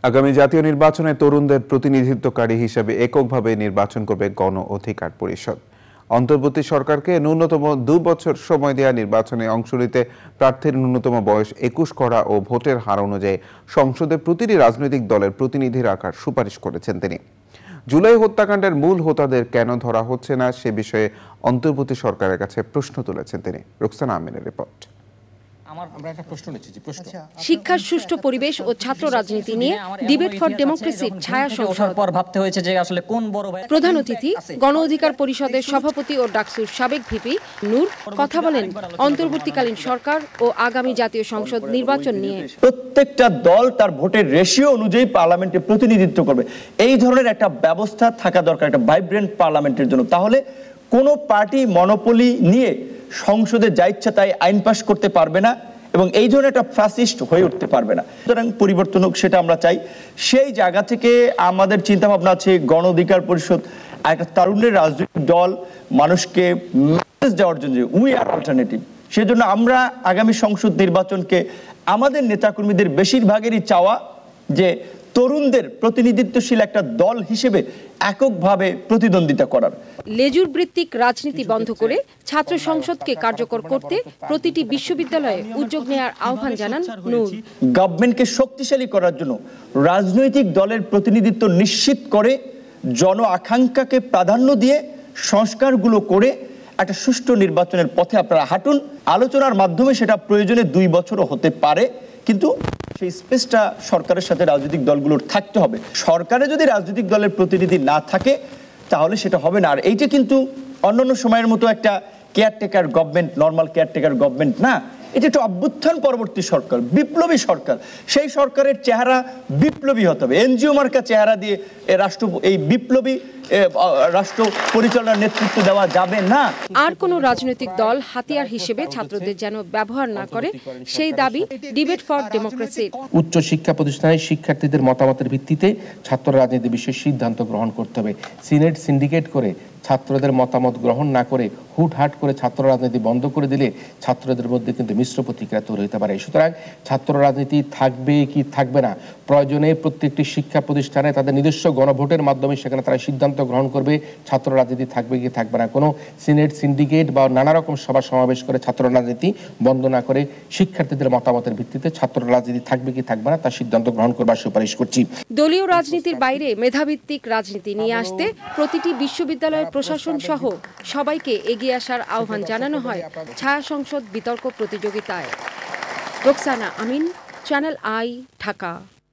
আগামী জাতীয় নির্বাচনে তরুণদের প্রতিনিধিত্বকারী হিসেবে এককভাবে নির্বাচন করবে গণ অধিকার পরিষদ। অন্তর্বর্তী সরকারকে ন্যূনতম 2 বছর সময় দেওয়া নির্বাচনে অংশ নিতে প্রার্থীর ন্যূনতম বয়স 21 করা ও ভোটের হার অনুযায়ী সংসদে প্রতিটি রাজনৈতিক দলের প্রতিনিধি রাখার সুপারিশ করেছেন তিনি। জুলাই হত্যাকাণ্ডের মূল হোতাদের কেন ধরা হচ্ছে না সে বিষয়ে অন্তর্বর্তী সরকারের কাছে প্রশ্ন তুলেছেন তিনি। রুকসানা আমিনের রিপোর্ট। শিক্ষার সুষ্ঠু পরিবেশ ও ছাত্র রাজনীতি নিয়ে ডিবেট ফর ডেমোক্রেসির ছায়া সংসদ ভাবতে হয়েছে যে আসলে কোন বড় ভাই। প্রধান অতিথি গণ অধিকার পরিষদের সভাপতি ও ডাকসুর সাবেক ভিপি নূর কথা বলেন অন্তর্বর্তীকালীন সরকার ও আগামী জাতীয় সংসদ নির্বাচন নিয়ে। প্রত্যেকটা দল তার ভোটের রেশিও অনুযায়ী পার্লামেন্টে প্রতিনিধিত্ব করবে, এই ধরনের একটা ব্যবস্থা থাকা দরকার একটা ভাইব্রেন্ট পার্লামেন্টের জন্য। তাহলে কোনো পার্টি মনোপলি নিয়ে সংসদে যা ইচ্ছা তাই আইন পাস করতে পারবে না এবং এই ধরনের একটা ফ্যাসিস্ট হয়ে উঠতে পারবে না। সুতরাং পরিবর্তন হোক, সেটা আমরা চাই। সেই জায়গা থেকে আমাদের চিন্তা ভাবনা আছে গণ অধিকার পরিষদ একটা তারুণ্যের রাজনৈতিক দল, মানুষকে মেসেজ দেওয়ার জন্য উই আর অল্টারনেটিভ। সেজন্য আমরা আগামী সংসদ নির্বাচনকে আমাদের নেতাকর্মীদের বেশিরভাগেরই চাওয়া যে তরুণদের প্রতিনিধিত্বশীল একটা দল হিসেবে এককভাবে প্রতিদ্বন্দ্বিতা করার। লেজুর ভিত্তিক রাজনীতি বন্ধ করে ছাত্র সংসদকে কার্যকর করতে প্রতিটি বিশ্ববিদ্যালয়ে উদ্যোগ নেওয়ার আহ্বান জানান নূর। গভর্নমেন্টকে শক্তিশালী করার জন্য রাজনৈতিক দলের প্রতিনিধিত্ব নিশ্চিত করে জন আকাঙ্ক্ষাকে প্রাধান্য দিয়ে সংস্কারগুলো করে একটা সুষ্ঠু নির্বাচনের পথে আপনারা হাঁটুন। আলোচনার মাধ্যমে সেটা প্রয়োজনে 2 বছরও হতে পারে, কিন্তু সেই স্পেসটা সরকারের সাথে রাজনৈতিক দলগুলোর থাকতে হবে। সরকারে যদি রাজনৈতিক দলের প্রতিনিধি না থাকে তাহলে সেটা হবে না। আর এইটা কিন্তু অন্যান্য সময়ের মতো একটা caretaker government, normal caretaker government না, এটা একটা অভ্যুত্থান পরবর্তী সরকার, বিপ্লবী সরকার। সেই সরকারের চেহারা বিপ্লবী হতে হবে, এনজিও মার্কা চেহারা দিয়ে এই বিপ্লবী রাষ্ট্র পরিচালনার নেতৃত্ব দেওয়া যাবে না। আর কোনো রাজনৈতিক দল হাতিয়ার হিসেবে ছাত্রদের যেন ব্যবহার না করে সেই দাবি ডিবেট ফর ডেমোক্রেসি। উচ্চ শিক্ষা প্রতিষ্ঠানে শিক্ষার্থীদের মতামতের ভিত্তিতে ছাত্র রাজনীতি বিষয়ে সিদ্ধান্ত গ্রহণ করতে হবে। সিনেট সিন্ডিকেট করে ছাত্রদের মতামত গ্রহণ না করে হুটহাট করে ছাত্র রাজনীতি বন্ধ করে দিলে ছাত্রদের মধ্যে কিন্তু মিশ্র প্রতিক্রিয়া তৈরি হতে পারে। সুতরাং ছাত্র রাজনীতি থাকবে কি থাকবে না, প্রয়োজনে প্রত্যেকটি শিক্ষা প্রতিষ্ঠানে তাদের নিজস্ব গণভোটের মাধ্যমে সেখানে তারা সিদ্ধান্ত গ্রহণ করবে ছাত্র রাজনীতি থাকবে কি থাকবে না। কোনো সিনেট সিন্ডিকেট বা নানা রকম সভা সমাবেশ করে ছাত্র রাজনীতি বন্ধ না করে শিক্ষার্থীদের মতামতের ভিত্তিতে ছাত্র রাজনীতি থাকবে কি থাকবে না তার সিদ্ধান্ত গ্রহণ করবার সুপারিশ করছি। দলীয় রাজনীতির বাইরে মেধাভিত্তিক রাজনীতি নিয়ে আসতে প্রতিটি বিশ্ববিদ্যালয়ের প্রশাসন সহ সবাইকে এগিয়ে আসার আহ্বান জানানো হয় ছায়া সংসদ বিতর্ক প্রতিযোগিতায়। রুকসানা আমিন, চ্যানেল আই, ঢাকা।